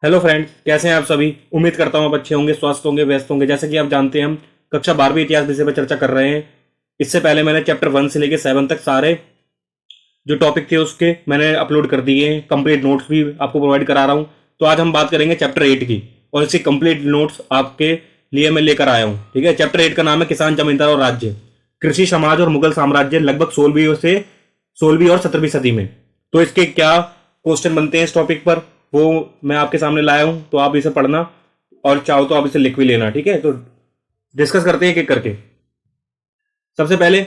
Hello friends, कैसे हैं आप सभी। उम्मीद करता हूं आप अच्छे होंगे, स्वस्थ होंगे, व्यस्त होंगे। जैसे कि आप जानते हैं हम कक्षा 12वीं इतिहास विषय पर चर्चा कर रहे हैं। इससे पहले मैंने चैप्टर 1 से लेकर 7 तक सारे जो टॉपिक थे उसके मैंने अपलोड कर दिए हैं। कंप्लीट नोट्स भी आपको प्रोवाइड करा रहा हूं। तो आज हम बात करेंगे चैप्टर 8 की, और इसकी कंप्लीट नोट्स आपके लिए मैं लेकर आया हूं। ठीक है, चैप्टर 8 का नाम है किसान, जमींदार और राज्य, कृषि समाज और मुगल साम्राज्य, लगभग 16वीं और 17वीं सदी में। तो इसके क्या क्वेश्चन बनते हैं इस टॉपिक पर, वो मैं आपके सामने लाया हूं। तो आप इसे पढ़ना, और चाहो तो आप इसे लिख भी लेना। ठीक है, तो डिस्कस करते हैं एक एक करके। सबसे पहले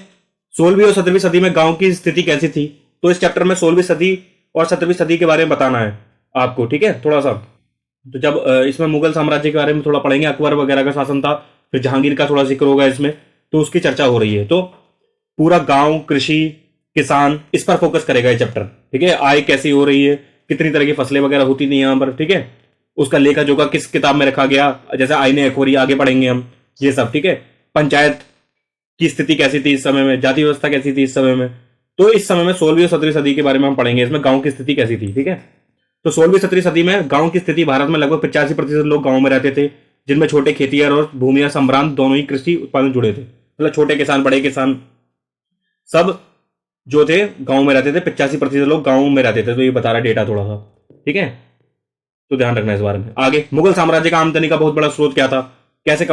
16वीं और 17वीं सदी में गांव की स्थिति कैसी थी। तो इस चैप्टर में 16वीं सदी और 17वीं सदी के बारे में बताना है आपको। ठीक है, थोड़ा सा। तो जब इसमें मुगल साम्राज्य के बारे में थोड़ा पढ़ेंगे, अकबर वगैरह का शासन था, फिर जहांगीर का थोड़ा जिक्र होगा इसमें, तो उसकी चर्चा हो रही है। तो पूरा गांव, कृषि, किसान, इस पर फोकस करेगा ये चैप्टर। ठीक है, आय कैसी हो रही है, कितनी तरह की फसलें वगैरह होती थी यहाँ पर। ठीक है, उसका लेखा जोखा किस किताब में रखा गया, जैसे आईने अखबारी आगे पढ़ेंगे हम, ये सब। ठीक है, पंचायत की स्थिति कैसी थी इस समय में, जाति व्यवस्था कैसी थी इस समय में। तो इस समय में 16वीं और 17वीं सदी के बारे में हम पढ़ेंगे। इसमें गांव की स्थिति कैसी थी। ठीक है, तो 16वीं 17वीं सदी में गांव की स्थिति, भारत में लगभग 85% लोग गांव में रहते थे, जिनमें छोटे खेतिहर और भूमिया संभ्रांत दोनों ही कृषि उत्पादन जुड़े थे। मतलब छोटे किसान, बड़े किसान, सब जो थे गांव में रहते थे। 85% लोग गांव में रहते थे। तो ये बता रहा डेटा थोड़ा सा। ठीक है, तो ध्यान रखना इस बारे में। आगे, मुगल साम्राज्य का आमदनी का बहुत बड़ा स्रोत क्या था, कैसे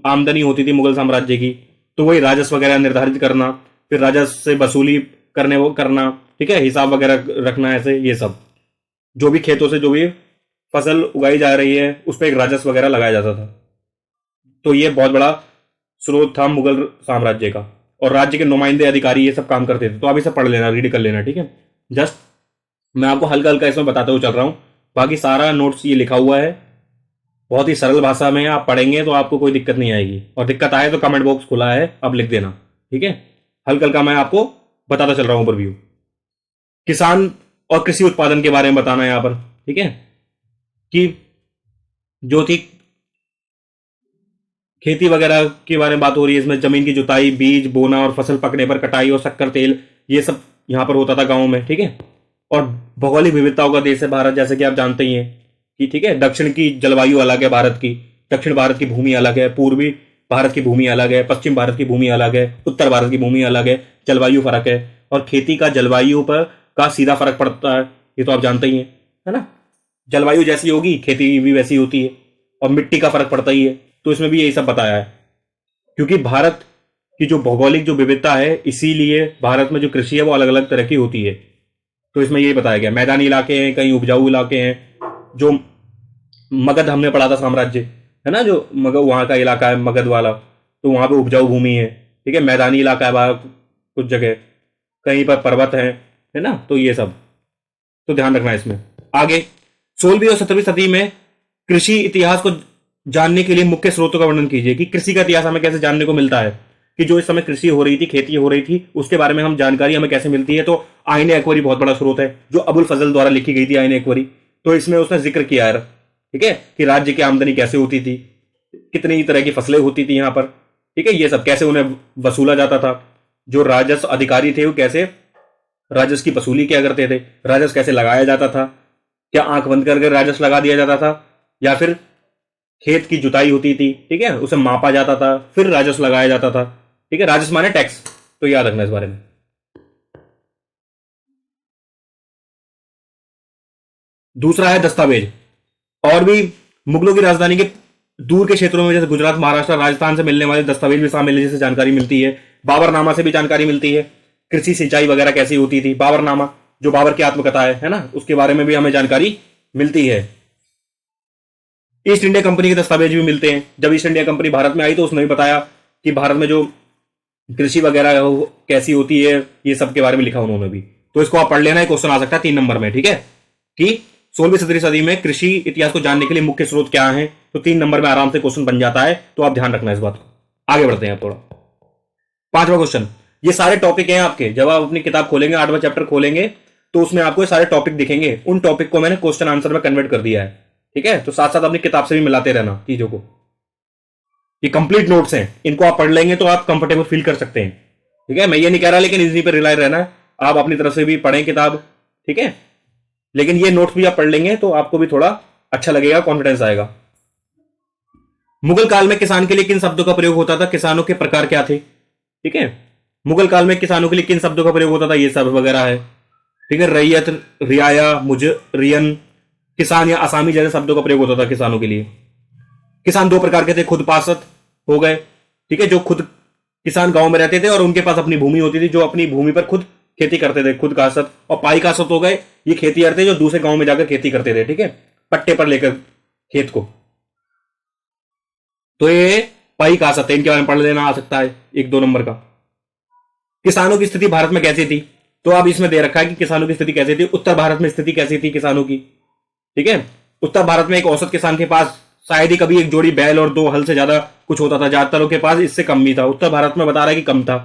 आमदनी होती थी मुगल साम्राज्य की। तो वही राजस्व वगैरह निर्धारित करना, फिर राजस्व से वसूली करना। ठीक है, हिसाब वगैरह रखना, ऐसे ये सब। जो भी खेतों से जो भी फसल उगाई जा रही है उस पर एक राजस्व वगैरह लगाया जाता था। तो ये बहुत बड़ा स्रोत था मुगल साम्राज्य का, और राज्य के नुमाइंदे, अधिकारी ये सब काम करते थे। तो आप इसे पढ़ लेना, रीड कर लेना। ठीक है, जस्ट मैं आपको हल्का हल्का इसमें बताते हुए चल रहा हूं। बाकी सारा नोट्स ये लिखा हुआ है, बहुत ही सरल भाषा में। आप पढ़ेंगे तो आपको कोई दिक्कत नहीं आएगी, और दिक्कत आए तो कमेंट बॉक्स खुला है, आप लिख देना। ठीक है, हल्का हल्का मैं आपको बताता चल रहा हूं ओवरव्यू। किसान और कृषि उत्पादन के बारे में बताना है यहां पर। ठीक है, कि जो थी खेती वगैरह के बारे में बात हो रही है इसमें। जमीन की जुताई, बीज बोना और फसल पकने पर कटाई और शक्कर तेल, ये सब यहां पर होता था गांव में। ठीक है, और भौगोलिक विविधताओं का देश है भारत, जैसे कि आप जानते ही हैं कि ठीक है, दक्षिण की जलवायु अलग है भारत की, दक्षिण भारत की भूमि अलग है, पूर्वी भारत की भूमि अलग है, पश्चिम भारत की भूमि अलग है, उत्तर भारत की भूमि अलग है, जलवायु फर्क है। और खेती का जलवायु पर का सीधा फर्क पड़ता है, ये तो आप जानते ही हैं, है ना। जलवायु जैसी होगी खेती भी वैसी होती है, और मिट्टी का फर्क पड़ता ही है। तो इसमें भी यही सब बताया है, क्योंकि भारत की जो भौगोलिक जो विविधता है, इसीलिए भारत में जो कृषि है वो अलग अलग तरह की होती है। तो इसमें यही बताया गया, मैदानी इलाके हैं, कहीं उपजाऊ इलाके हैं। जो मगध हमने पढ़ा था साम्राज्य, है ना, जो मगध वहां का इलाका है, मगध वाला, तो वहां पे उपजाऊ भूमि है। ठीक है, मैदानी इलाका है वहां, कुछ जगह कहीं पर पर्वत है ना। तो ये सब तो ध्यान रखना है इसमें। आगे, 16वीं और 17वीं सदी में कृषि इतिहास को जानने के लिए मुख्य स्रोतों का वर्णन कीजिए, कि कृषि का इतिहास हमें कैसे जानने को मिलता है, कि जो इस समय कृषि हो रही थी, खेती हो रही थी, उसके बारे में हम जानकारी हमें कैसे मिलती है। तो आईने अकबरी बहुत बड़ा स्रोत है, जो अबुल फजल द्वारा लिखी गई थी आईने अकबरी। तो इसमें उसने जिक्र किया है, ठीक है, कि राज्य की आमदनी कैसे होती थी, कितनी तरह की फसलें होती थी यहाँ पर। ठीक है, ये सब कैसे उन्हें वसूला जाता था, जो राजस्व अधिकारी थे वो कैसे राजस्व की वसूली क्या करते थे, राजस्व कैसे लगाया जाता था, क्या आंख बंद करके राजस्व लगा दिया जाता था, या फिर खेत की जुताई होती थी, ठीक है, उसे मापा जाता था, फिर राजस्व लगाया जाता था। ठीक है, राजस्व माने टैक्स, तो याद रखना इस बारे में। दूसरा है दस्तावेज। और भी मुगलों की राजधानी के दूर के क्षेत्रों में, जैसे गुजरात, महाराष्ट्र, राजस्थान से मिलने वाले दस्तावेज भी शामिल है, जिससे जानकारी मिलती है। बाबरनामा से भी जानकारी मिलती है, कृषि सिंचाई वगैरह कैसी होती थी। बाबरनामा जो बाबर की आत्मकथा है ना, उसके बारे में भी हमें जानकारी मिलती है। ईस्ट इंडिया कंपनी के दस्तावेज भी मिलते हैं। जब ईस्ट इंडिया कंपनी भारत में आई तो उसने भी बताया कि भारत में जो कृषि वगैरह कैसी होती है, ये सब के बारे में लिखा उन्होंने भी। तो इसको आप पढ़ लेना, क्वेश्चन आ सकता है 3 नंबर में। ठीक है, कि 16वीं 17वीं सदी में कृषि इतिहास को जानने के लिए मुख्य स्रोत क्या है। तो 3 नंबर में आराम से क्वेश्चन बन जाता है, तो आप ध्यान रखना इस बात को। आगे बढ़ते हैं आप थोड़ा। 5वां क्वेश्चन, ये सारे टॉपिक हैं आपके। जब आप अपनी किताब खोलेंगे, 8वां चैप्टर खोलेंगे, तो उसमें आपको ये सारे टॉपिक दिखेंगे। उन टॉपिक को मैंने क्वेश्चन आंसर में कन्वर्ट कर दिया है। ठीक है, तो साथ साथ अपनी किताब से भी मिलाते रहना चीजों को। ये कंप्लीट नोट्स हैं, इनको आप पढ़ लेंगे तो आप कंफर्टेबल फील कर सकते हैं। ठीक है, मैं ये नहीं कह रहा, लेकिन इसी पर रिलाई रहना है। आप अपनी तरफ से भी पढ़ें किताब, ठीक है, लेकिन ये नोट्स भी आप पढ़ लेंगे तो आपको भी थोड़ा अच्छा लगेगा, कॉन्फिडेंस आएगा। मुगल काल में किसान के लिए किन शब्दों का प्रयोग होता था, किसानों के प्रकार क्या थे? ठीक है, मुगल काल में किसानों के लिए किन शब्दों का प्रयोग होता था, ये सब वगैरह है। ठीक है, रैयत, रियाया, मुजरियन, किसान या आसामी जैसे शब्दों का प्रयोग होता था किसानों के लिए। किसान दो प्रकार के थे, खुद पासत हो गए, ठीक है, जो खुद किसान गांव में रहते थे और उनके पास अपनी भूमि होती थी, जो अपनी भूमि पर खुद खेती करते थे, खुद कासत। और पाई कासत हो गए, ये खेती थे जो दूसरे गांव में जाकर खेती करते थे, ठीक है, पट्टे पर लेकर खेत को। तो ये पाई कासत है, इनके बारे में पढ़ लेना आ सकता है, 1-2 नंबर का। किसानों की स्थिति भारत में कैसी थी, तो अब इसमें दे रखा है कि किसानों की स्थिति कैसी थी, उत्तर भारत में स्थिति कैसी थी किसानों की। ठीक है, उत्तर भारत में एक औसत किसान के पास शायद ही कभी एक जोड़ी बैल और 2 हल से ज्यादा कुछ होता था, ज्यादातर के पास इससे कम भी था। उत्तर भारत में बता रहा है कि कम था,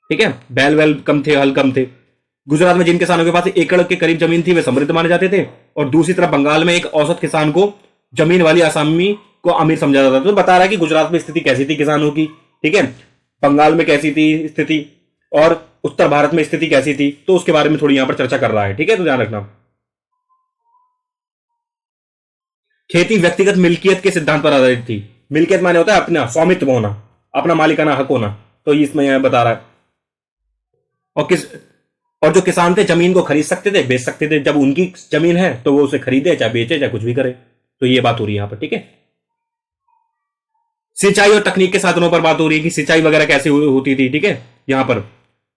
ठीक है, बैल वैल कम थे, हल कम थे। गुजरात में जिन किसानों के पास एकड़ के करीब जमीन थी वे समृद्ध माने जाते थे, और दूसरी तरफ बंगाल में एक औसत किसान को जमीन वाली आसामी को अमीर समझा जाता था। तो बता रहा है कि गुजरात में स्थिति कैसी थी किसानों की, ठीक है, बंगाल में कैसी थी स्थिति, और उत्तर भारत में स्थिति कैसी थी, तो उसके बारे में थोड़ी यहां पर चर्चा कर रहा है। ठीक है, तो ध्यान रखना। खेती व्यक्तिगत मिल्कियत के सिद्धांत पर आधारित थी। मिल्कियत माने होता है अपना स्वामित्व होना, अपना मालिकाना हक होना, तो इसमें यह बता रहा है। और जो किसान थे जमीन को खरीद सकते थे, बेच सकते थे, जब उनकी जमीन है तो वो उसे खरीदे, चाहे बेचे, चाहे कुछ भी करे। तो ये बात हो रही है यहां पर। ठीक है, सिंचाई और तकनीक के साधनों पर बात हो रही है कि सिंचाई वगैरह कैसे होती थी। ठीक है, यहां पर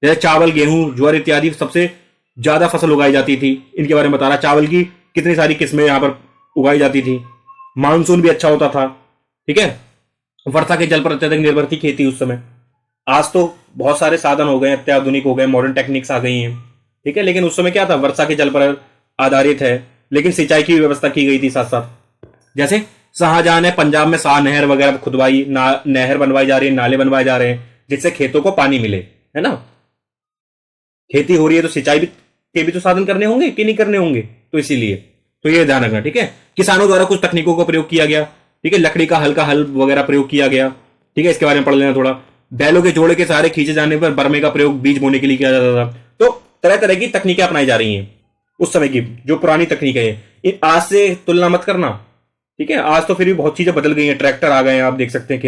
जैसे चावल, गेहूं, ज्वार इत्यादि सबसे ज्यादा फसल उगाई जाती थी, इनके बारे में बता रहा। चावल की कितनी सारी किस्में यहां पर उगाई जाती थी, मानसून भी अच्छा होता था। ठीक है, वर्षा के जल पर अत्यधिक निर्भर थी खेती उस समय। आज तो बहुत सारे साधन हो गए, अत्याधुनिक हो गए, मॉडर्न टेक्निक्स आ गई हैं, ठीक है, लेकिन उस समय क्या था, वर्षा के जल पर आधारित है, लेकिन सिंचाई की व्यवस्था की गई थी साथ साथ। जैसे शाहजहां ने पंजाब में शाह नहर वगैरह खुदवाई, नहर बनवाई जा रही है, नाले बनवाए जा रहे हैं, जिससे खेतों को पानी मिले, है ना। खेती हो रही है तो सिंचाई के भी तो साधन करने होंगे कि नहीं करने होंगे, तो इसीलिए तो ये ध्यान रखना। ठीक है, किसानों द्वारा कुछ तकनीकों का प्रयोग किया गया, ठीक है, लकड़ी का हल वगैरह प्रयोग किया गया। ठीक है, इसके बारे में पढ़ लेना थोड़ा। बैलों के जोड़े के सहारे खींचे जाने पर बरमे का प्रयोग बीज बोने के लिए किया जाता था। तो तरह तरह की तकनीकें अपनाई जा रही हैं उस समय की, जो पुरानी तकनीक है, आज से तुलना मत करना। ठीक है, आज तो फिर भी बहुत चीजें बदल गई हैं, ट्रैक्टर आ गए हैं, आप देख सकते हैं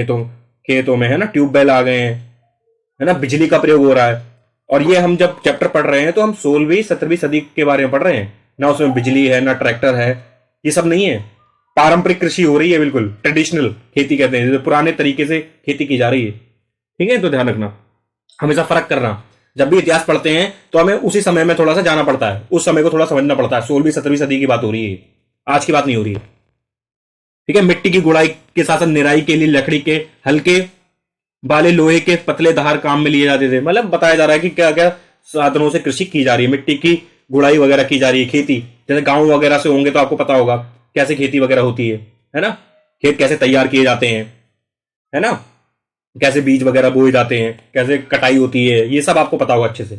खेतों में, है ना, ट्यूबवेल आ गए हैं, है ना, बिजली का प्रयोग हो रहा है। और ये हम जब चैप्टर पढ़ रहे हैं तो हम 16वीं-17वीं सदी के बारे में पढ़ रहे हैं ना, उसमें बिजली है ना ट्रैक्टर है, ये सब नहीं है। पारंपरिक कृषि हो रही है, बिल्कुल ट्रेडिशनल खेती कहते हैं, पुराने तरीके से खेती की जा रही है। ठीक है, तो ध्यान रखना, हमेशा फर्क करना। जब भी इतिहास पढ़ते हैं तो हमें उसी समय में थोड़ा सा जाना पड़ता है, उस समय को थोड़ा समझना पड़ता है। 16वीं-17वीं सदी की बात हो रही है, आज की बात नहीं हो रही है। ठीक है, मिट्टी की गुड़ाई के साथ साथ निराई के लिए लकड़ी के हल्के वाले लोहे के पतले धार काम में लिए जाते थे। मतलब बताया जा रहा है कि क्या क्या साधनों से कृषि की जा रही है, मिट्टी की गुड़ाई वगैरह की जा रही है। खेती जैसे गांव वगैरह से होंगे तो आपको पता होगा कैसे खेती वगैरह होती है ना, खेत कैसे तैयार किए जाते हैं, है ना, कैसे बीज वगैरह बोए जाते हैं, कैसे कटाई होती है, ये सब आपको पता होगा अच्छे से।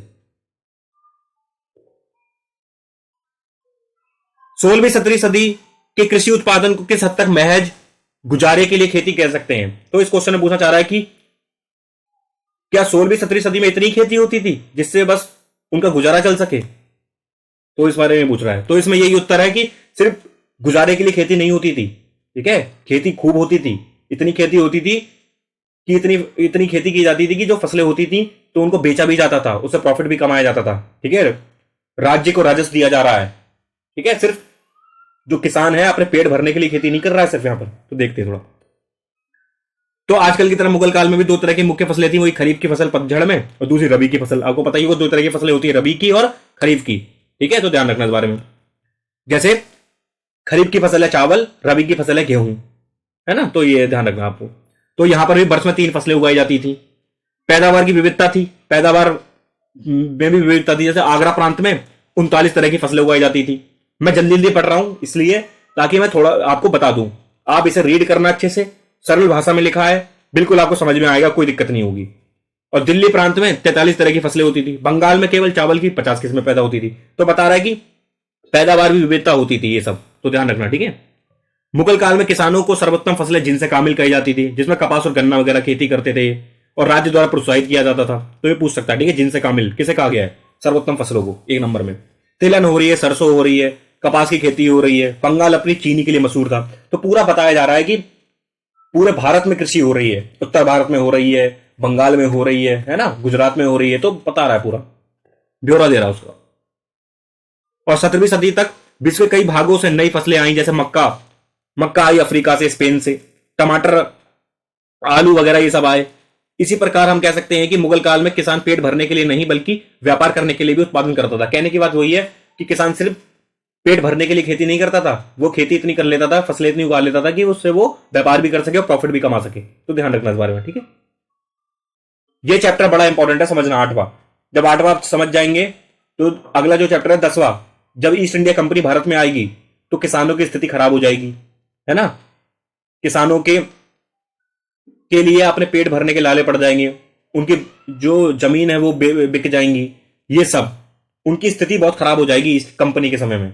16वीं-17वीं सदी के कृषि उत्पादन को किस हद तक महज गुजारे के लिए खेती कह सकते हैं? तो इस क्वेश्चन में पूछना चाह रहा है कि क्या 16वीं-17वीं सदी में इतनी खेती होती थी जिससे बस उनका गुजारा चल सके, तो इस बारे में पूछ रहा है। तो इसमें यही उत्तर है कि सिर्फ गुजारे के लिए खेती नहीं होती थी। ठीक है, खेती खूब होती थी, इतनी खेती होती थी कि इतनी इतनी खेती की जाती थी कि जो फसलें होती थी तो उनको बेचा भी जाता था, उससे प्रॉफिट भी कमाया जाता था। ठीक है, राज्य को राजस्व दिया जा रहा है। ठीक है, सिर्फ जो किसान है अपने पेट भरने के लिए खेती नहीं कर रहा है सिर्फ यहां पर। तो देखते हैं थोड़ा। तो आजकल की तरह मुगल काल में भी 2 तरह की मुख्य फसलें थी, वही खरीफ की फसल पतझड़ में और दूसरी रबी की फसल। आपको पता ही, वो 2 तरह की फसलें होती है, रबी की और खरीफ की। ठीक है, तो ध्यान रखना इस बारे में। जैसे खरीफ की फसल है चावल, रबी की फसल है गेहूं, है ना, तो ये ध्यान रखना आपको। तो यहां पर भी वर्ष में 3 फसलें उगाई जाती थी। पैदावार की विविधता थी, पैदावार में भी विविधता थी। जैसे आगरा प्रांत में 39 तरह की फसलें उगाई जाती थी। मैं जल्दी जल्दी पढ़ रहा हूं इसलिए ताकि मैं थोड़ा आपको बता दूं, आप इसे रीड करना अच्छे से, सरल भाषा में लिखा है, बिल्कुल आपको समझ में आएगा, कोई दिक्कत नहीं होगी। और दिल्ली प्रांत में 43 तरह की फसलें होती थी। बंगाल में केवल चावल की 50 किस्में पैदा होती थी। तो बता रहा है कि पैदावार भी विविधता होती थी, ये सब तो ध्यान रखना। ठीक है, मुगल काल में किसानों को सर्वोत्तम फसलें जिनसे कामिल कही जाती थी, जिसमें कपास और गन्ना वगैरह खेती करते थे और राज्य द्वारा प्रोत्साहित किया जाता था। तो ये पूछ सकता है, ठीक है, जिनसे कामिल किसे कहा गया है? सर्वोत्तम फसलों को। 1 नंबर में तिलहन हो रही है, सरसों हो रही है, कपास की खेती हो रही है, बंगाल अपनी चीनी के लिए मशहूर था। तो पूरा बताया जा रहा है कि पूरे भारत में कृषि हो रही है, उत्तर भारत में हो रही है, बंगाल में हो रही है ना, गुजरात में हो रही है। तो बता रहा है, पूरा ब्यौरा दे रहा है उसका। और 17वीं सदी तक विश्व के कई भागों से नई फसलें आई, जैसे मक्का, मक्का आई अफ्रीका से, स्पेन से, टमाटर, आलू वगैरह ये सब आए। इसी प्रकार हम कह सकते हैं कि मुगल काल में किसान पेट भरने के लिए नहीं बल्कि व्यापार करने के लिए भी उत्पादन करता था। कहने की बात वही है कि किसान सिर्फ पेट भरने के लिए खेती नहीं करता था, वो खेती इतनी कर लेता था, फसलें इतनी उगा लेता था कि उससे वो व्यापार भी कर सके और प्रॉफिट भी कमा सके। तो ध्यान रखना इस बारे में, ठीक है। ये चैप्टर बड़ा इंपॉर्टेंट है समझना, 8वां। जब 8वां आप समझ जाएंगे तो अगला जो चैप्टर है 10वां, जब ईस्ट इंडिया कंपनी भारत में आएगी तो किसानों की स्थिति खराब हो जाएगी, है ना। किसानों के लिए अपने पेट भरने के लाले पड़ जाएंगे, उनकी जो जमीन है वो बिक जाएंगी, ये सब, उनकी स्थिति बहुत खराब हो जाएगी इस कंपनी के समय में,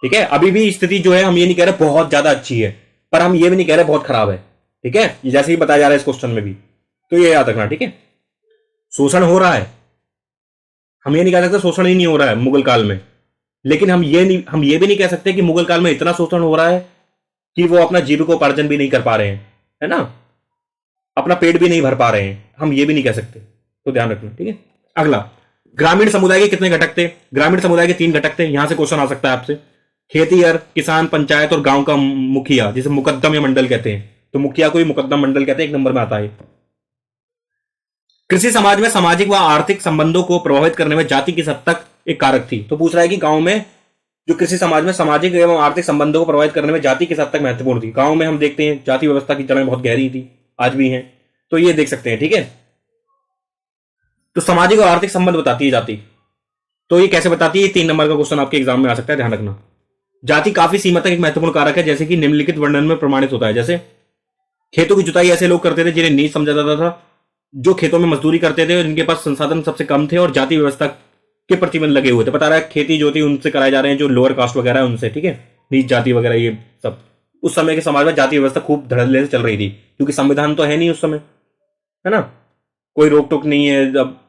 ठीक है। अभी भी स्थिति जो है, हम ये नहीं कह रहे बहुत ज्यादा अच्छी है, पर हम ये भी नहीं कह रहे बहुत खराब है, ठीक है। जैसे ही बताया जा रहा है इस क्वेश्चन में भी, तो ये याद रखना, ठीक है। शोषण हो रहा है, हम ये नहीं कह सकते शोषण ही नहीं हो रहा है मुगल काल में, लेकिन हम ये भी नहीं कह सकते कि मुगल काल में इतना शोषण हो रहा है कि वो अपना जीविकोपार्जन भी नहीं कर पा रहे हैं, है ना, अपना पेट भी नहीं भर पा रहे हैं, हम ये भी नहीं कह सकते। तो ध्यान रखना, ठीक है। अगला, ग्रामीण समुदाय के कितने घटक थे? ग्रामीण समुदाय के 3 घटक थे। यहां से क्वेश्चन आ सकता है आपसे। खेतीहर, किसान, पंचायत और गांव का मुखिया, जिसे मुकद्दम या मंडल कहते हैं। तो मुखिया को ही मुकद्दम मंडल कहते हैं, 1 नंबर में आता है। कृषि समाज में सामाजिक व आर्थिक संबंधों को प्रभावित करने में जाति किस हद तक एक कारक थी? तो पूछ रहा है कि गांव में जो कृषि समाज में सामाजिक एवं आर्थिक संबंधों को प्रभावित करने में जाति किस हद तक महत्वपूर्ण थी। गांव में हम देखते हैं जाति व्यवस्था की जड़ें बहुत गहरी थी, आज भी हैं, तो ये देख सकते हैं, ठीक है। तो सामाजिक और आर्थिक संबंध बताती है जाति, तो ये कैसे बताती है? 3 नंबर का क्वेश्चन आपके एग्जाम में आ सकता है, ध्यान रखना। जाति काफी सीमा तक एक महत्वपूर्ण कारक है, जैसे कि निम्नलिखित वर्णन में प्रमाणित होता है। जैसे खेतों की जुताई ऐसे लोग करते थे जिन्हें नीच समझा जाता था, जो खेतों में मजदूरी करते थे और जिनके पास संसाधन सबसे कम थे और जाति व्यवस्था के प्रतिबंध लगे हुए थे। बता रहा है खेती जोती उनसे कराए जा रहे हैं जो लोअर कास्ट वगैरह है उनसे, ठीक है, नीच जाति वगैरह ये सब। उस समय के समाज में जाति व्यवस्था खूब धड़ल्ले से चल रही थी, क्योंकि संविधान तो है नहीं उस समय, है ना, कोई रोक टोक नहीं है। अब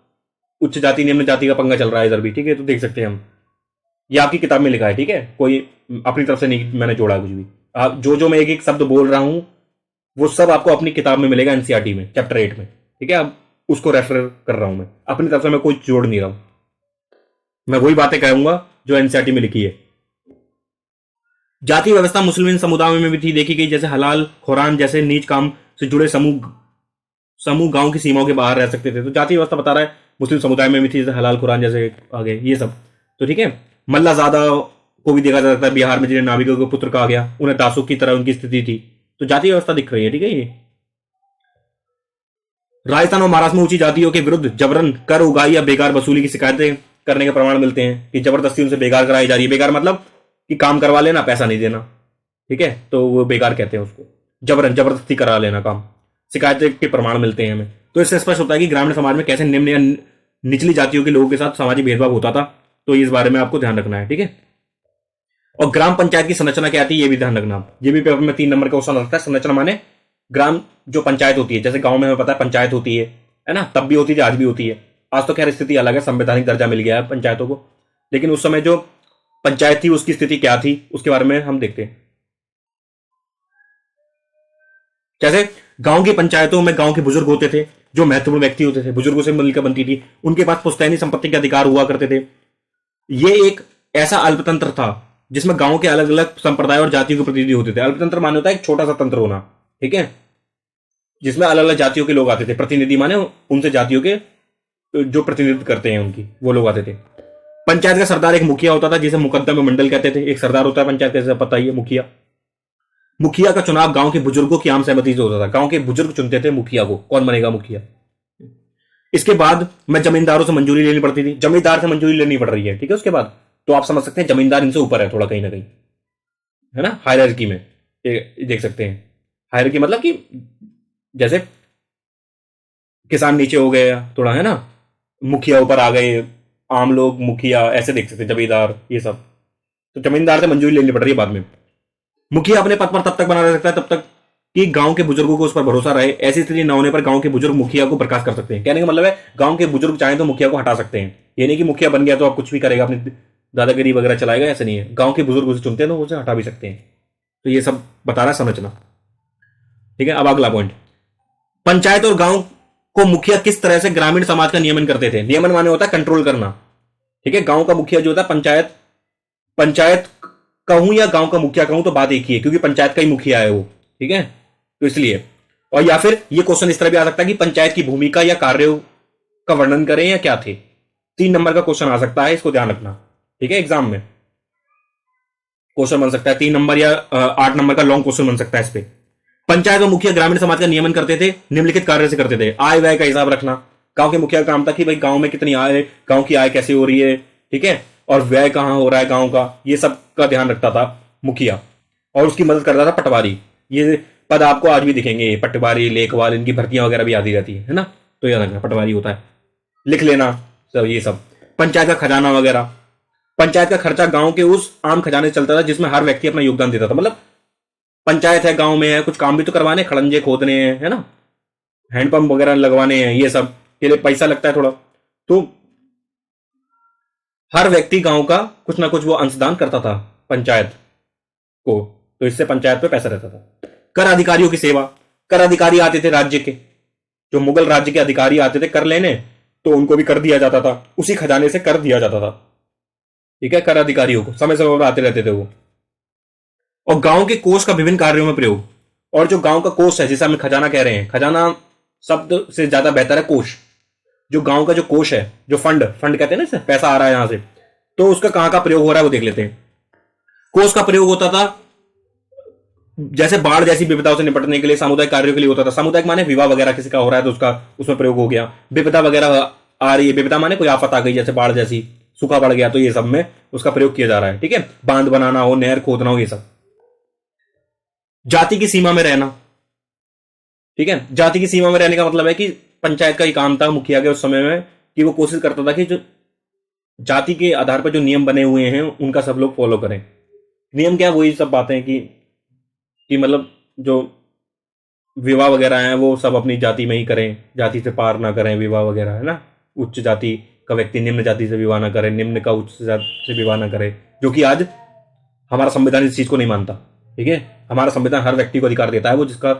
उच्च जाति निम्न जाति का पंगा चल रहा है इधर भी, ठीक है। तो देख सकते हैं हम, ये आपकी किताब में लिखा है, ठीक है, कोई अपनी तरफ से नहीं मैंने जोड़ा कुछ भी। आप जो मैं एक एक शब्द बोल रहा हूं वो सब आपको अपनी किताब में मिलेगा, एनसीईआरटी में, चैप्टर 8 में, ठीक है। अब उसको रेफर कर रहा हूं मैं, अपनी तरफ से मैं कोई जोड़ नहीं रहा हूं, मैं वही बातें कहूंगा जो एनसीईआरटी में लिखी है। जाति व्यवस्था मुस्लिम समुदायों में भी थी, देखी गई, जैसे हलाल खुरान जैसे नीच काम से जुड़े समूह गांव की सीमाओं के बाहर रह सकते थे। तो जाति व्यवस्था बता रहा है मुस्लिम समुदाय में भी थी, जैसे हलाल कुरान जैसे आगे ये सब, तो ठीक है। मल्लाजादा को भी देखा जा सकता है बिहार में, जिन्हें नाविकों के पुत्र कहा गया, उन्हें दासों की तरह उनकी स्थिति थी। तो जाति व्यवस्था दिख रही है, ठीक है। ये राजस्थान और महाराष्ट्र में ऊंची जातियों के विरुद्ध जबरन कर उगाही या बेकार वसूली की शिकायतें करने के प्रमाण मिलते हैं, कि जबरदस्ती उनसे बेकार कराई जा रही है। बेकार मतलब कि काम करवा लेना, पैसा नहीं देना, ठीक है, तो वो बेकार कहते हैं उसको, जबरदस्ती करा लेना काम। शिकायतें के प्रमाण मिलते हैं हमें। तो इससे स्पष्ट होता है कि ग्रामीण समाज में कैसे निम्न या निचली जातियों के लोगों के साथ सामाजिक भेदभाव होता था। तो इस बारे में आपको ध्यान रखना है, ठीक है। और ग्राम पंचायत की संरचना क्या थी ये भी ध्यान रखना। ये भी पेपर में 3 नंबर का क्वेश्चन आता है। संरचना माने ग्राम जो पंचायत होती है, जैसे गांव में हमें पता है पंचायत होती है ना, तब भी होती थी, आज भी होती है। आज तो खैर स्थिति अलग है, संवैधानिक दर्जा मिल गया है पंचायतों को, लेकिन उस समय जो पंचायत थी उसकी स्थिति क्या थी उसके बारे में हम देखते हैं। जैसे गांव की पंचायतों में गांव के बुजुर्ग होते थे, जो महत्वपूर्ण व्यक्ति होते थे, बुजुर्गों से मिलकर बनती थी, उनके पास पुश्तैनी संपत्ति के अधिकार हुआ करते थे। ये एक ऐसा अल्पतंत्र था जिसमें गांव के अलग अलग संप्रदाय और जातियों के प्रतिनिधि होते थे। अल्पतंत्र माने होता है एक छोटा सा तंत्र होना, ठीक है, जिसमें अलग अलग जातियों के लोग आते थे। प्रतिनिधि माने उनसे जातियों के जो प्रतिनिधित्व करते हैं उनकी, वो लोग आते थे। पंचायत का सरदार एक मुखिया होता था, जिसे मुकद्दम मंडल कहते थे। एक सरदार होता है पंचायत का, जैसे पता ही है, मुखिया। मुखिया का चुनाव गांव के बुजुर्गों की आम सहमति से होता था। गांव के बुजुर्ग चुनते थे मुखिया को, कौन बनेगा मुखिया। इसके बाद में जमींदारों से मंजूरी लेनी पड़ती थी। जमींदार से मंजूरी लेनी पड़ रही है, ठीक है। उसके बाद तो आप समझ सकते हैं जमींदार इनसे ऊपर है थोड़ा, कहीं ना कहीं, है ना, हायरार्की में देख सकते हैं। हायरार्की मतलब कि जैसे किसान नीचे हो गए थोड़ा, है ना, मुखिया ऊपर आ गए, आम लोग मुखिया, ऐसे देख सकते हैं, जमींदार, ये सब। तो जमींदार से मंजूरी लेनी पड़ रही है बाद में। मुखिया अपने पद पर तब तक बना रह सकता है तब तक कि गांव के बुजुर्गों को उस पर भरोसा रहे। ऐसी स्थिति न होने पर गांव के बुजुर्ग मुखिया को बर्खास्त कर सकते हैं। कहने का मतलब है गांव के बुजुर्ग चाहें तो मुखिया को हटा सकते हैं। ये नहीं कि मुखिया बन गया तो अब कुछ भी करेगा, अपनी दादागिरी वगैरह चलाएगा, ऐसा नहीं है। गांव के बुजुर्ग उसे चुनते हैं तो उसे हटा भी सकते हैं। तो ये सब बता रहा है, समझना। ठीक है, अब अगला पॉइंट, पंचायत और गांव को मुखिया किस तरह से ग्रामीण समाज का नियमन करते थे। नियमन माने होता है कंट्रोल करना। ठीक है, गांव का मुखिया जो होता है, पंचायत पंचायत कहूं या गांव का मुखिया कहूं तो बात एक ही है, क्योंकि पंचायत का ही मुखिया है वो। ठीक है, तो इसलिए। और या फिर ये क्वेश्चन इस तरह भी आ सकता है कि पंचायत की भूमिका या कार्यों का वर्णन करें या क्या थे। 3 नंबर का क्वेश्चन आ सकता है, इसको ध्यान रखना। ठीक है, एग्जाम में क्वेश्चन बन सकता है 3 नंबर या 8 नंबर का लॉन्ग क्वेश्चन बन सकता है इस पे। पंचायत और मुखिया ग्रामीण समाज का नियमन करते थे, निम्नलिखित कार्य से करते थे। आय व्यय का हिसाब रखना। गांव के मुखिया का काम था कि भाई गांव में कितनी आय, गांव की आय कैसे हो रही है, ठीक है, और व्यय कहां हो रहा है गांव का, ये सब का ध्यान रखता था मुखिया। और उसकी मदद करता था पटवारी। ये पद आपको आज भी दिखेंगे, पटवारी, लेखवाल, इनकी भर्तियां वगैरह भी आती रहती है ना। तो याद रखना पटवारी होता है, लिख लेना सब ये सब। पंचायत का खजाना वगैरह, पंचायत का खर्चा गांव के उस आम खजाने से चलता था जिसमें हर व्यक्ति अपना योगदान देता था। मतलब पंचायत है, गांव में है, कुछ काम भी तो करवाने, खड़ंजे खोदने हैं, है ना, हैंडपंप वगैरह लगवाने हैं, ये सब के लिए पैसा लगता है थोड़ा। तो हर व्यक्ति गांव का कुछ ना कुछ वो अंशदान करता था पंचायत को, तो इससे पंचायत पे पैसा रहता था। कर अधिकारियों की सेवा, कर अधिकारी आते थे राज्य के, जो मुगल राज्य के अधिकारी आते थे कर लेने, तो उनको भी कर दिया जाता था, उसी खजाने से कर दिया जाता था। ठीक है, कर अधिकारियों को समय समय पर आते रहते थे वो। और गांव के कोष का विभिन्न कार्यों में प्रयोग, और जो गांव का कोष है जिसे हम खजाना कह रहे हैं, खजाना शब्द से ज्यादा बेहतर है कोष। जो गांव का जो कोष है, जो फंड फंड कहते हैं ना, इससे पैसा आ रहा है यहां से, तो उसका कहां का प्रयोग हो रहा है वो देख लेते हैं। कोष का प्रयोग होता था जैसे बाढ़ जैसी विपदाओं से निपटने के लिए, सामुदायिक कार्यों के लिए होता था। सामुदायिक माने विवाह वगैरह किसी का हो रहा है तो उसका उसमें प्रयोग हो गया। विपदा वगैरह आ रही है, विपदा माने कोई आफत आ गई जैसे बाढ़ जैसी, सूखा पड़ गया, तो ये सब में उसका प्रयोग किया जा रहा है। ठीक है, बांध बनाना हो, नहर खोदना हो, ये सब। जाति की सीमा में रहना। ठीक है, जाति की सीमा में रहने का मतलब है कि पंचायत का ही काम था मुखिया के उस समय में कि वो कोशिश करता था कि जो जाति के आधार पर जो नियम बने हुए हैं उनका सब लोग फॉलो करें। नियम क्या, वही सब बातें कि मतलब जो विवाह वगैरह हैं वो सब अपनी जाति में ही करें, जाति से पार ना करें विवाह वगैरह, है ना। उच्च जाति का व्यक्ति निम्न जाति से विवाह ना करे, निम्न का उच्च जाति से विवाह ना करे, जो कि आज हमारा संविधान इस चीज को नहीं मानता। ठीक है, हमारा संविधान हर व्यक्ति को अधिकार देता है, वो जिसका,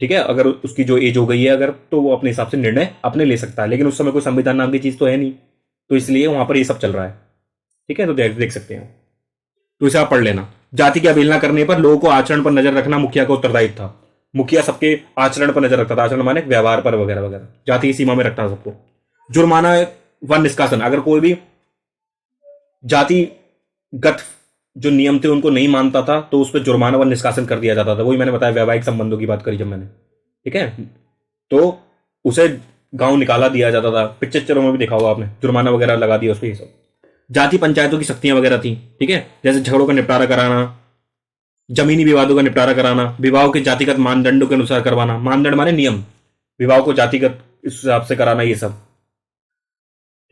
ठीक है, अगर उसकी जो एज हो गई है अगर, तो वो अपने हिसाब से निर्णय अपने ले सकता है। लेकिन उस समय कोई संविधान नाम की चीज तो है नहीं, तो इसलिए वहां पर ये सब चल रहा है। ठीक है, तो देख सकते हैं, तो इसे आप पढ़ लेना। जाति की अवहेलना करने पर लोगों को आचरण पर नजर रखना मुखिया का उत्तरदायित्व था। मुखिया सबके आचरण पर नजर रखता था, आचरण माने व्यवहार पर वगैरह वगैरह, जाति की सीमा में रखता था सबको। जुर्माना व निष्कासन, अगर कोई भी जातिगत जो नियम थे उनको नहीं मानता था तो उस पर जुर्माना व निष्कासन कर दिया जाता था। वही मैंने बताया, वैवाहिक संबंधों की बात करी जब मैंने। ठीक है, तो उसे गांव निकाला दिया जाता था। पिक्चरों में भी देखा होगा आपने, जुर्माना वगैरह लगा दिया उस पर, ये सब। जाति पंचायतों की शक्तियां वगैरह थी। ठीक है, जैसे झगड़ों का निपटारा कराना, जमीनी विवादों का निपटारा कराना, विवाह के जातिगत मानदंडों के अनुसार करवाना। मानदंड माने नियम, विवाह को जातिगत इस हिसाब से कराना, ये सब।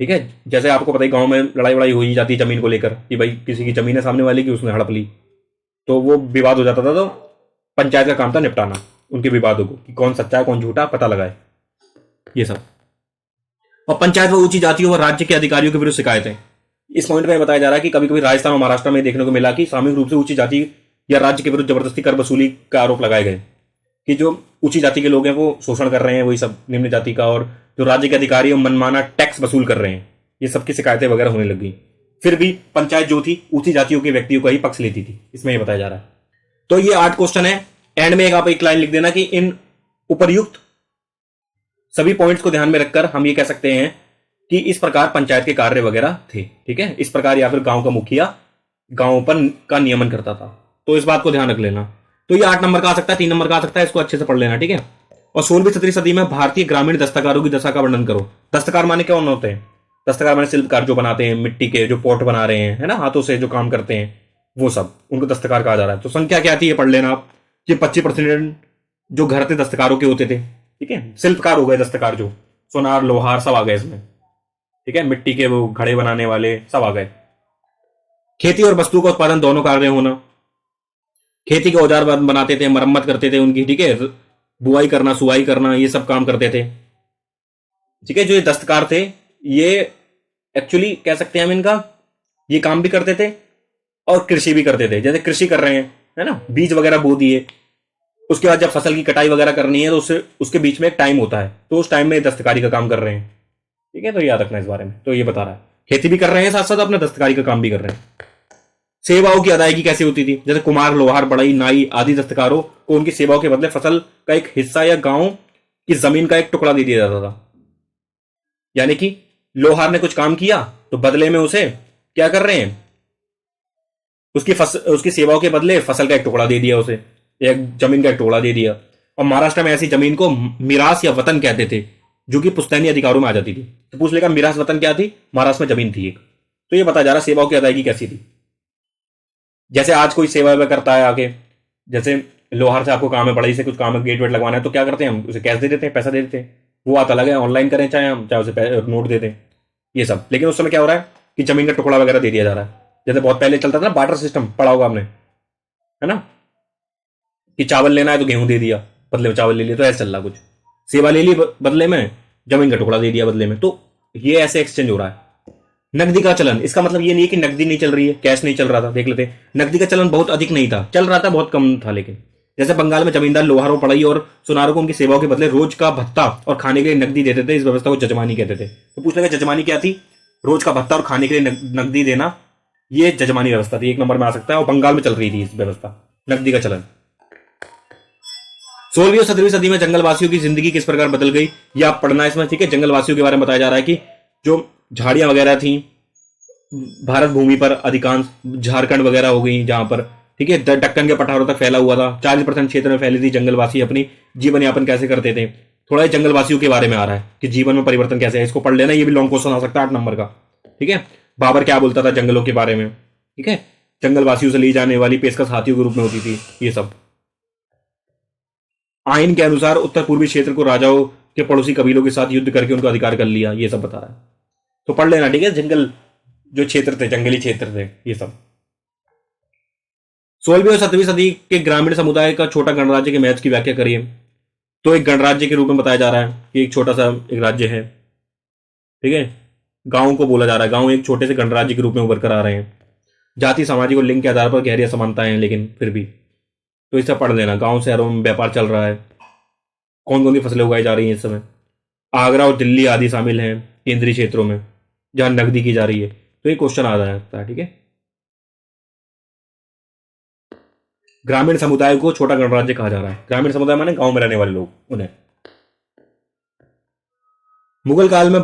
ठीक है, जैसे आपको पता ही गांव में लड़ाई वड़ाई हुई जाती है जमीन को लेकर कि भाई किसी की जमीन है सामने वाले की, उसने हड़प ली, तो वो विवाद हो जाता था। तो पंचायत का काम था निपटाना उनके विवादों को, कि कौन सच्चा है कौन झूठा पता लगाए, ये सब। और पंचायत व ऊंची जातियों व राज्य के अधिकारियों के विरुद्ध शिकायतें। इस पॉइंट में बताया जा रहा है कि कभी कभी राजस्थान और महाराष्ट्र में देखने को मिला कि सामूहिक रूप से ऊंची जाति या राज्य के विरुद्ध जबरदस्ती कर वसूली का आरोप लगाए गए, कि जो ऊंची जाति के लोग हैं वो शोषण कर रहे हैं, वही सब निम्न जाति का, और जो राज्य के अधिकारी मनमाना टैक्स वसूल कर रहे हैं, ये सबकी शिकायतें वगैरह होने लगी। फिर भी पंचायत जो थी ऊंची जातियों के व्यक्तियों का ही पक्ष लेती थी, इसमें ये बताया जा रहा है। तो ये 8 क्वेश्चन है। एंड में आप एक लाइन लिख देना कि इन उपर्युक्त सभी पॉइंट्स को ध्यान में रखकर हम ये कह सकते हैं कि इस प्रकार पंचायत के कार्य वगैरह थे। ठीक है, इस प्रकार, या फिर गांव का मुखिया गांव पर का नियमन करता था। तो इस बात को ध्यान रख लेना। तो ये 8 नंबर का आ सकता है, 3 नंबर का आ सकता है, इसको अच्छे से पढ़ लेना। ठीक है, और 16वीं-17वीं सदी में भारतीय ग्रामीण दस्तकारों की दशा का वर्णन करो। दस्तकार माने क्या होते हैं? दस्तकार माने शिल्पकार जो बनाते हैं, मिट्टी के जो पॉट बना रहे हैं, है ना, हाथों से जो काम करते हैं, वो सब उनको दस्तकार कहा जा रहा है। तो संख्या क्या थी ये पढ़ लेना आप। ये 25% जो घर थे दस्तकारों के होते थे। ठीक है, शिल्पकार हो गए दस्तकार, जो सोनार लोहार सब आ गए इसमें। ठीक है, मिट्टी के वो घड़े बनाने वाले सब आ गए। खेती और वस्तु का उत्पादन दोनों कार्य होना। खेती के औजार बनाते थे, मरम्मत करते थे उनकी। ठीक है, बुआई करना, सुवाई करना, ये सब काम करते थे। ठीक है, जो ये दस्तकार थे ये एक्चुअली कह सकते हैं हम इनका ये काम भी करते थे और कृषि भी करते थे। जैसे कृषि कर रहे हैं, है ना, बीज वगैरह बो दिए, उसके बाद जब फसल की कटाई वगैरह करनी है तो उसके बीच में एक टाइम होता है, तो उस टाइम में दस्तकारी का काम कर रहे हैं। ठीक है, तो याद रखना इस बारे में। तो ये बता रहा है खेती भी कर रहे हैं, साथ साथ अपने दस्तकारी का काम भी कर रहे हैं। सेवाओं की अदायगी कैसे होती थी? जैसे कुम्हार, लोहार, बढ़ई, नाई आदि दस्तकारों को उनकी सेवाओं के बदले फसल का एक हिस्सा या गांव की जमीन का एक टुकड़ा दे दिया जाता था। यानी कि लोहार ने कुछ काम किया तो बदले में उसे क्या कर रहे हैं, उसकी सेवाओं के बदले फसल का एक टुकड़ा दे दिया उसे, या जमीन का एक टुकड़ा दे दिया। और महाराष्ट्र में ऐसी जमीन को मिरास या वतन कहते थे, जो कि पुश्तैनी अधिकारों में आ जाती थी। तो पूछ लेगा मिरास वतन क्या थी? महाराष्ट्र में जमीन थी एक। तो ये बता जा रहा सेवाओं की अदायगी कैसी थी। जैसे आज कोई सेवा करता है आके, जैसे लोहार से आपको काम है, बढ़ई से कुछ काम है, गेट वेट लगवाना है, तो क्या करते हैं हम उसे कैश दे देते हैं, पैसा दे देते हैं। वो आता अलग है, ऑनलाइन करें चाहे हम, चाहे उसे नोट दे दें, ये सब। लेकिन उस समय क्या हो रहा है कि जमीन का टुकड़ा वगैरह दे दिया जा रहा है। जैसे बहुत पहले चलता था ना बार्टर सिस्टम, पढ़ा होगा आपने, है ना, कि चावल लेना है तो गेहूं दे दिया, बदले में चावल ले लिया, तो ऐसा चल रहा कुछ। सेवा ले ली बदले में, जमीन का टुकड़ा दे दिया बदले में। तो ये ऐसे एक्सचेंज हो रहा है। नकदी का चलन, इसका मतलब ये नहीं है कि नकदी नहीं चल रही है, कैश नहीं चल रहा था। देख लेते हैं, नकदी का चलन बहुत अधिक नहीं था, चल रहा था, बहुत कम था। लेकिन जैसे बंगाल में जमींदार लोहारों, पढ़ई और सुनारों को उनकी सेवाओं के बदले रोज का भत्ता और खाने के लिए नकदी देते थे। इस व्यवस्था को जजमानी कहते थे। तो पूछ लेगा जजमानी क्या थी? रोज का भत्ता और खाने के लिए नकदी देना, ये जजमानी व्यवस्था थी, एक नंबर में आ सकता है। और बंगाल में चल रही थी इस व्यवस्था, नकदी का चलन। 16वीं और 17वीं सदी में जंगलवासियों की जिंदगी किस प्रकार बदल गई, यह आप पढ़ना इसमें। ठीक है, जंगलवासियों के बारे में बताया जा रहा है कि जो झाड़ियां वगैरह थी भारत भूमि पर, अधिकांश झारखंड वगैरह हो गई जहां पर, ठीक है, दक्कन के पठारों तक फैला हुआ था। 40% क्षेत्र में फैली थी। जंगलवासी अपनी जीवन यापन कैसे करते थे, थोड़ा जंगलवासियों के बारे में आ रहा है कि जीवन में परिवर्तन कैसे है। इसको पढ़ लेना, ये भी लॉन्ग क्वेश्चन आ सकता है 8 नंबर का। ठीक है, बाबर क्या बोलता था जंगलों के बारे में। ठीक है, जंगलवासियों से ली जाने वाली पेशकश हाथियों के रूप में होती थी, ये सब। आइन के अनुसार उत्तर पूर्वी क्षेत्र को राजाओं के पड़ोसी कबीलों के साथ युद्ध करके उनको अधिकार कर लिया, ये सब बता रहा है। तो पढ़ लेना, ठीक है, जंगल जो क्षेत्र थे, जंगली क्षेत्र थे, ये सब। 16वीं और 17वीं सदी के ग्रामीण समुदाय का छोटा गणराज्य के महत्व की व्याख्या करिए। तो एक गणराज्य के रूप में बताया जा रहा है कि एक छोटा सा एक राज्य है। ठीक है, गांव को बोला जा रहा है, गांव एक छोटे से गणराज्य के रूप में उभर कर आ रहे हैं। जाति, सामाजिक और लिंग के आधार पर गहरी असमानताएं हैं, लेकिन फिर भी। तो इसे पढ़ लेना। गांव शहरों में व्यापार चल रहा है, कौन कौन सी फसलें उगाई जा रही हैं इस समय। आगरा और दिल्ली आदि शामिल हैं केंद्रीय क्षेत्रों में जहां नकदी की जा रही है। तो ये क्वेश्चन आ सकता है। ठीक है, ग्रामीण समुदाय को छोटा गणराज्य कहा जा रहा है। ग्रामीण समुदाय माने गांव में रहने वाले लोग, उन्हें। मुगल काल में,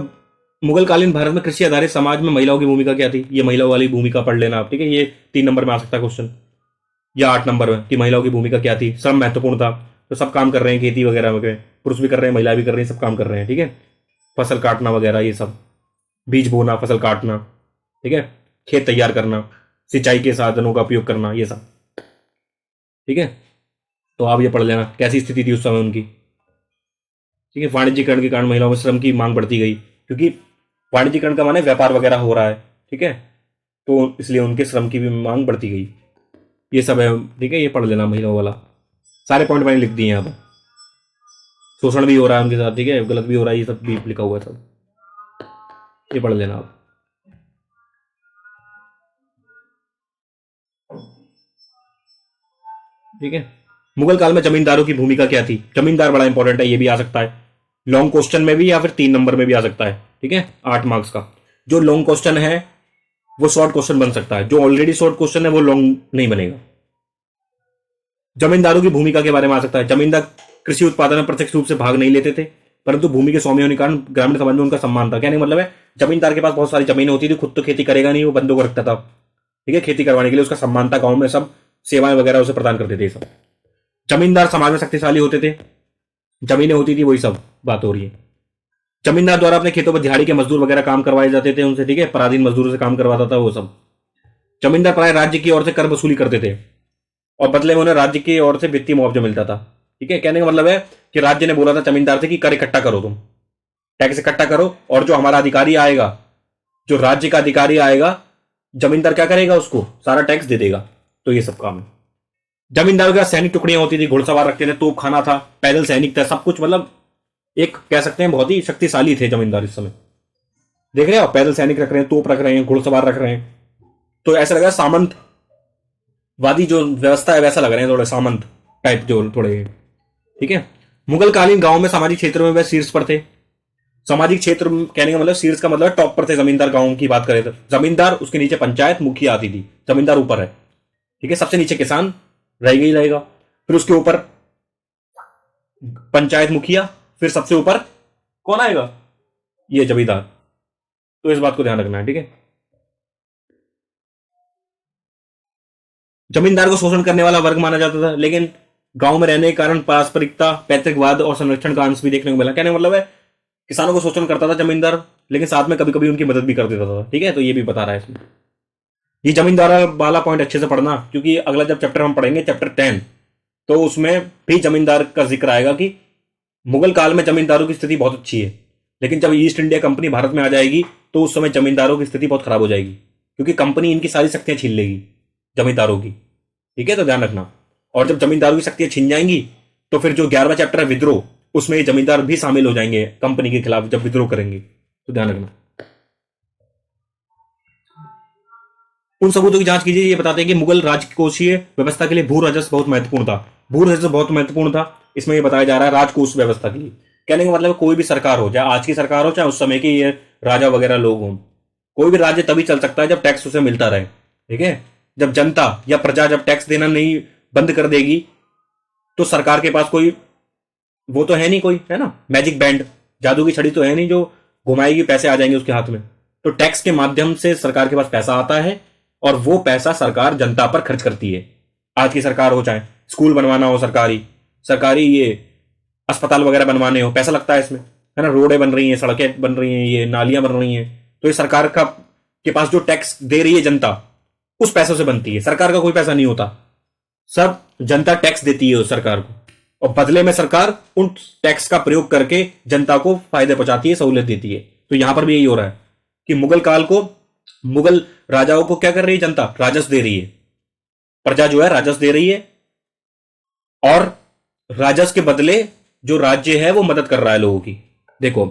मुगलकालीन भारत में कृषि आधारित समाज में महिलाओं की भूमिका क्या थी? ये महिलाओं वाली भूमिका पढ़ लेना आप। ठीक है, ये 3 नंबर में आ सकता है क्वेश्चन, या 8 नंबर में, कि महिलाओं की भूमिका क्या थी। श्रम महत्वपूर्ण था, तो सब काम कर रहे हैं खेती वगैरह में, पुरुष भी कर रहे हैं, महिला भी कर रही हैं, सब काम कर रहे हैं। ठीक है, फसल काटना वगैरह ये सब, बीज बोना, फसल काटना, ठीक है, खेत तैयार करना, सिंचाई के साधनों का उपयोग करना, ये सब। ठीक है, तो आप ये पढ़ लेना कैसी स्थिति थी उस समय उनकी। ठीक है, वाणिज्यीकरण के कारण महिलाओं में श्रम की मांग बढ़ती गई, क्योंकि वाणिज्यीकरण का माने व्यापार वगैरह हो रहा है। ठीक है, तो इसलिए उनके श्रम की भी मांग बढ़ती गई, ये सब है। ठीक है, ये पढ़ लेना महिलाओं वाला। सारे पॉइंट मैंने लिख दिए यहाँ पर। शोषण भी हो रहा है उनके साथ, ठीक है, गलत भी हो रहा है, ये सब भी लिखा हुआ है सब, ये पढ़ लेना आप। ठीक है, मुगल काल में जमींदारों की भूमिका क्या थी? जमींदार बड़ा इंपॉर्टेंट है, ये भी आ सकता है लॉन्ग क्वेश्चन में भी, या फिर 3 नंबर में भी आ सकता है। ठीक है, 8 मार्क्स का। जो लॉन्ग क्वेश्चन है वो शॉर्ट क्वेश्चन बन सकता है, जो ऑलरेडी शॉर्ट क्वेश्चन है वो लॉन्ग नहीं बनेगा। जमींदारों की भूमिका के बारे में आ सकता है। जमींदार कृषि उत्पादन में प्रत्यक्ष रूप से भाग नहीं लेते थे, परंतु भूमि के स्वामी होने के कारण ग्रामीण समाज में उनका सम्मान था। कहने का मतलब है, जमींदार के पास बहुत सारी जमीन होती थी, खुद तो खेती करेगा नहीं, वो बंदों को रखता था, ठीक है, खेती करवाने के लिए। उसका सम्मान था, गांव में सब सेवाएं वगैरह उसे प्रदान करते थे। सब जमींदार समाज में शक्तिशाली होते थे, जमीनें होती थी, वही सब बात हो रही है। जमींदार द्वारा अपने खेतों पर दिहाड़ी के मजदूर वगैरह काम करवाए जाते थे उनसे, ठीक है, पराधीन मजदूरों से काम करवाता था वो सब। जमींदार प्राय राज्य की ओर से कर वसूली करते थे, और बदले में उन्हें राज्य की ओर से वित्तीय मुआवजा मिलता था। ठीक है, कहने का मतलब है कि राज्य ने बोला था जमींदार से कि कर इकट्ठा करो, तुम टैक्स इकट्ठा करो, और जो हमारा अधिकारी आएगा, जो राज्य का अधिकारी आएगा, जमींदार क्या करेगा, उसको सारा टैक्स दे देगा। तो ये सब काम है। जमींदारों के पास सैनिक टुकड़ियां होती थी, घुड़सवार रखते थे, तोप खाना था, पैदल सैनिक था, सब कुछ। मतलब एक कह सकते हैं बहुत ही शक्तिशाली थे जमींदार इस समय। देख रहे हो, पैदल सैनिक रख रहे हैं, तोप रख रहे हैं, घुड़सवार रख रहे हैं, तो ऐसा लगा सामंतवादी जो व्यवस्था है वैसा लग रहे हैं, थोड़े सामंत टाइप जो थोड़े, ठीक है। मुगल कालीन गांव में सामाजिक क्षेत्र में वह शीर्ष पर थे। सामाजिक क्षेत्र कहने का मतलब शीर्ष का मतलब टॉप पर थे। जमींदार गांव की बात करें तो जमींदार, उसके नीचे पंचायत मुखिया आती थी, जमींदार ऊपर है, ठीक है। सबसे नीचे किसान रहेगा ही रहेगा, फिर उसके ऊपर पंचायत मुखिया, फिर सबसे ऊपर कौन आएगा, ये जमींदार। तो इस बात को ध्यान रखना है, ठीक है। जमींदार को शोषण करने वाला वर्ग माना जाता था, लेकिन गांव में रहने के कारण पारस्परिकता, पैतृकवाद और संरक्षण का अंश भी देखने को मिला। कहने का मतलब है किसानों को शोषण करता था जमींदार, लेकिन साथ में कभी कभी उनकी मदद भी कर देता था, ठीक है। तो ये भी बता रहा है इसमें। ये जमींदार वाला पॉइंट अच्छे से पढ़ना, क्योंकि अगला जब चैप्टर हम पढ़ेंगे चैप्टर 10, तो उसमें भी जमींदार का जिक्र आएगा कि मुगल काल में जमींदारों की स्थिति बहुत अच्छी है, लेकिन जब ईस्ट इंडिया कंपनी भारत में आ जाएगी तो उस समय जमींदारों की स्थिति बहुत खराब हो जाएगी, क्योंकि कंपनी इनकी सारी शक्तियां छीन लेगी जमींदारों की, ठीक है। तो ध्यान रखना। और जब जमींदारों की शक्तियां छीन जाएंगी तो फिर जो 11वां चैप्टर है विद्रोह, उसमें ये जमींदार भी शामिल हो जाएंगे कंपनी के खिलाफ जब विद्रोह करेंगे। तो ध्यान रखना। उन सबूतों की जांच कीजिए। ये बताते हैं कि मुगल राजकोषीय व्यवस्था के लिए भू राजस्व बहुत महत्वपूर्ण था। भू राजस्व बहुत महत्वपूर्ण था, इसमें ये बताया जा रहा है राजकोष व्यवस्था के लिए। कहने का मतलब कोई भी सरकार हो, चाहे आज की सरकार हो चाहे उस समय के ये राजा वगैरह लोग हों, कोई भी राज्य तभी चल सकता है जब टैक्स उसे मिलता रहे, ठीक है। जब जनता या प्रजा जब टैक्स देना नहीं बंद कर देगी तो सरकार के पास कोई वो तो है नहीं, कोई है ना मैजिक बैंड, जादू की छड़ी तो है नहीं जो घुमाएगी पैसे आ जाएंगे उसके हाथ में। तो टैक्स के माध्यम से सरकार के पास पैसा आता है और वो पैसा सरकार जनता पर खर्च करती है। आज की सरकार हो, चाहे स्कूल बनवाना हो, सरकारी ये अस्पताल वगैरह बनवाने हो, पैसा लगता है इसमें, है ना। रोडें बन रही हैं, सड़कें बन रही हैं, ये नालियां बन रही हैं, तो ये सरकार का के पास जो टैक्स दे रही है जनता, उस पैसों से बनती है। सरकार का कोई पैसा नहीं होता, सब जनता टैक्स देती है उस सरकार को, और बदले में सरकार उन टैक्स का प्रयोग करके जनता को फायदे पहुंचाती है, सहूलियत देती है। तो यहां पर भी यही हो रहा है कि मुगल काल को मुगल राजाओं को क्या कर रही है जनता, राजस्व दे रही है, प्रजा जो है राजस्व दे रही है, और राजस्व के बदले जो राज्य है वो मदद कर रहा है लोगों की। देखो,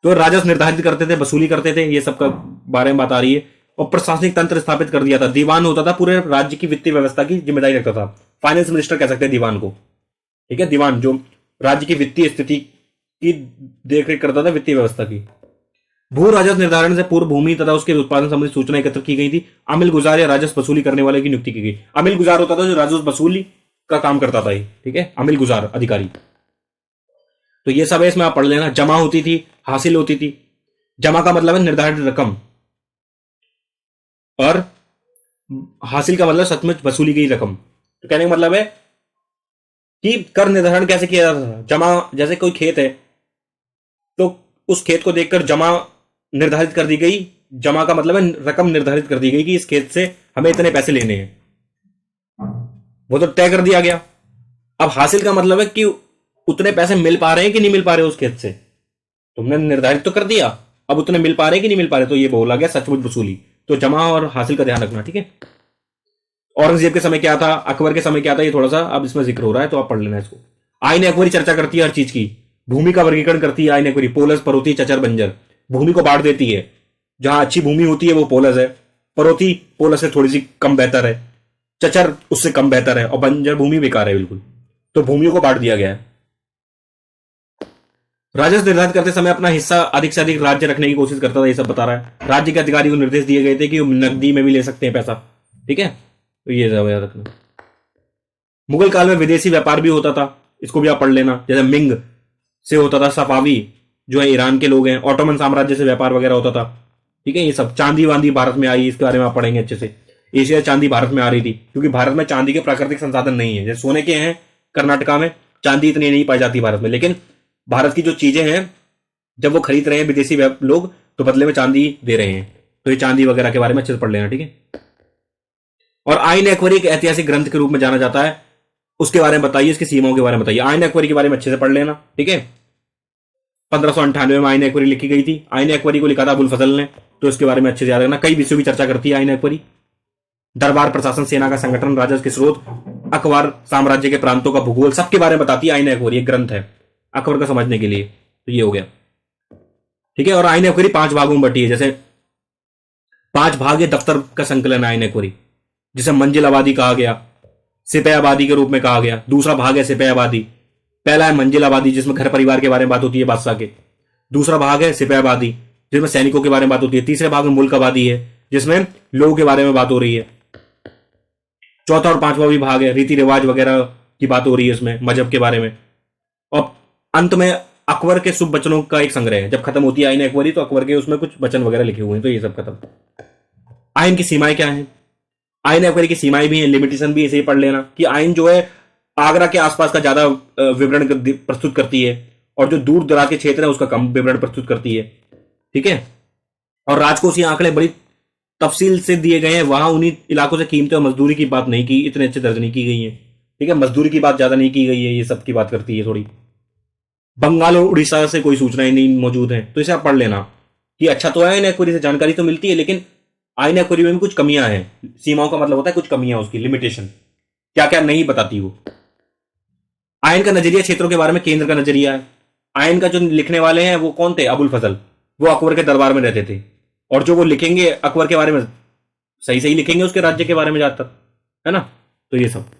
तो राजस्व निर्धारित करते थे, वसूली करते थे, ये सब का बारे में बात आ रही है। और प्रशासनिक तंत्र स्थापित कर दिया था, दीवान होता था, पूरे राज्य की वित्तीय व्यवस्था की जिम्मेदारी रखता था। फाइनेंस मिनिस्टर कह सकते हैं दीवान को, ठीक है। दीवान जो राज्य की वित्तीय स्थिति की देखरेख करता था, वित्तीय व्यवस्था की। भू राजस्व निर्धारण से पूर्व भूमि तथा उसके उत्पादन संबंधी सूचना एकत्र की गई थी। अमिल गुजार या राजस्व वसूली करने वाले की नियुक्ति की गई। अमिल गुजार होता था जो राजस्व वसूली का काम करता था, ठीक है, अमिल गुजार अधिकारी। तो ये सब है, इसमें आप पढ़ लेना। जमा होती थी, हासिल होती थी। जमा का मतलब है निर्धारित रकम, और हासिल का मतलब सचमुच वसूली गई रकम। तो कहने का मतलब है कि कर निर्धारण कैसे किया जाता था। जमा, जैसे कोई खेत है तो उस खेत को देखकर जमा निर्धारित कर दी गई। जमा का मतलब है रकम निर्धारित कर दी गई कि इस खेत से हमें इतने पैसे लेने हैं, वो तो तय कर दिया गया। अब हासिल का मतलब है कि उतने पैसे मिल पा रहे हैं कि नहीं मिल पा रहे उस खेत से, तुमने निर्धारित तो कर दिया, अब उतने मिल पा रहे हैं कि नहीं मिल पा रहे, तो ये बोला गया सचमुच वसूली। तो जमा और हासिल का ध्यान रखना, ठीक है। औरंगजेब के समय क्या था, अकबर के समय क्या था, ये थोड़ा सा अब इसमें जिक्र हो रहा है, तो आप पढ़ लेना इसको। आईन अकबरी चर्चा करती है हर चीज की। भूमि का वर्गीकरण करती है आईन अकबरी, पोलस, परोती, चचर, बंजर। भूमि को बांट देती है, जहां अच्छी भूमि होती है वो पोलस है, परोती पोलस से थोड़ी सी कम बेहतर है, चचर उससे कम बेहतर है, और बंजर भूमि बेकार है बिल्कुल। तो भूमियों को बांट दिया गया है। राजस्व निर्धारित करते समय अपना हिस्सा अधिक से अधिक राज्य रखने की कोशिश करता था, ये सब बता रहा है। राज्य के अधिकारी को निर्देश दिए गए थे कि वो नकदी में भी ले सकते हैं पैसा, ठीक है। तो ये याद रखना। मुगल काल में विदेशी व्यापार भी होता था, इसको भी आप पढ़ लेना। जैसे मिंग से होता था, सफावी जो है ईरान के लोग हैं, ऑटोमन साम्राज्य से व्यापार वगैरह होता था, ठीक है। ये सब चांदी वांदी भारत में आई, इसके बारे में आप पढ़ेंगे अच्छे से। एशिया चांदी भारत में आ रही थी, क्योंकि भारत में चांदी के प्राकृतिक संसाधन नहीं है, जैसे सोने के हैं कर्नाटका में, चांदी इतनी नहीं पाई जाती भारत में। लेकिन भारत की जो चीजें हैं जब वो खरीद रहे हैं विदेशी लोग, तो बदले में चांदी दे रहे हैं। तो ये चांदी वगैरह के बारे में अच्छे से पढ़ लेना, ठीक है। और आईन अकबरी एक ऐतिहासिक ग्रंथ के रूप में जाना जाता है, उसके बारे में बताइए, इसकी सीमाओं के बारे में बताइए। आईन अकबरी के बारे में अच्छे से पढ़ लेना, ठीक है। 1598 में आईन अकबरी लिखी गई थी। आईन अकबरी को लिखा था अबुल फजल ने, तो इसके बारे में अच्छे से याद रखना। कई विषयों की चर्चा करती है आईन अकबरी। दरबार, प्रशासन, सेना का संगठन, राजस्व के स्रोत, अकबर साम्राज्य के प्रांतों का भूगोल, सबके बारे में बताती है आईन अकबरी। एक ग्रंथ है अकबर को समझने के लिए। तो ये हो गया, ठीक है। और आईन अकबरी 5 भागों में बटी है। जैसे 5 भाग है दफ्तर का संकलन आयन एक्वरी, जिसे मंजिल आबादी कहा गया, सिपह आबादी के रूप में कहा गया। दूसरा भाग है सिपह आबादी। पहला है मंजिल आबादी, जिसमें घर परिवार के बारे में बात होती है बादशाह के। दूसरा भाग है सिपह आबादी, जिसमें सैनिकों के बारे में बात होती है। तीसरे भाग में मुल्क आबादी है, जिसमें लोगों के बारे में बात हो रही है। चौथा और पांचवा भी भाग है रीति रिवाज वगैरह की बात हो रही है इसमें, मजहब के बारे में। और अंत में अकबर के शुभ वचनों का एक संग्रह है। जब खत्म होती है आईन अकबरी तो अकबर के उसमें कुछ वचन वगैरह लिखे हुए हैं, तो ये सब खत्म। आइन की सीमाएं क्या हैं? आईन अकबरी की सीमाएं भी हैं, लिमिटेशन भी ऐसे ही पढ़ लेना कि आइन जो है आगरा के आसपास का ज्यादा विवरण प्रस्तुत करती है, और जो दूर दराज के क्षेत्र है उसका कम विवरण प्रस्तुत करती है। ठीक है। और राजकोषीय आंकड़े बड़ी तफसील से दिए गए हैं, वहां उन्हीं इलाकों से कीमतें और मजदूरी की बात नहीं की, इतने अच्छे दर्ज नहीं की गई है। ठीक है, मजदूरी की बात ज्यादा नहीं की गई है, ये सब की बात करती है थोड़ी। बंगाल और उड़ीसा से कोई सूचनाएं नहीं मौजूद है, तो इसे आप पढ़ लेना कि अच्छा तो है, आईन एक्वरी से जानकारी तो मिलती है, लेकिन आईन एक्वरी में भी कुछ कमियां हैं। सीमाओं का मतलब होता है कुछ कमियां, उसकी लिमिटेशन क्या क्या नहीं बताती वो। आयन का नजरिया क्षेत्रों के बारे में केंद्र का नजरिया है। आयन का जो लिखने वाले हैं वो कौन थे? अबुल फजल। वो अकबर के दरबार में रहते थे, और जो वो लिखेंगे अकबर के बारे में सही सही लिखेंगे, उसके राज्य के बारे में ज्यादातर, है ना। तो ये सब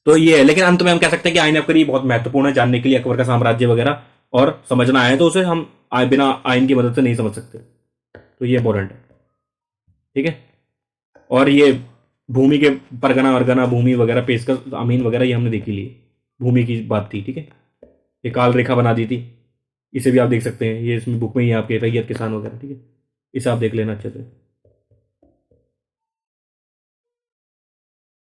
तो ये है, लेकिन अंत में हम कह सकते हैं कि आईन अकबरी बहुत महत्वपूर्ण है जानने के लिए, अकबर का साम्राज्य वगैरह, और समझना है तो उसे हम बिना आयन की मदद से नहीं समझ सकते। तो ये इंपॉर्टेंट है। ठीक है। और ये भूमि के परगना वरगना, भूमि वगैरह, पेशकश, अमीन वगैरह, ये हमने देखी ली। भूमि की बात थी। ठीक है। ये काल रेखा बना दी थी, इसे भी आप देख सकते हैं, ये इसमें बुक में ही है आपके, रैयत किसान वगैरह। ठीक है, इसे आप देख लेना अच्छे से।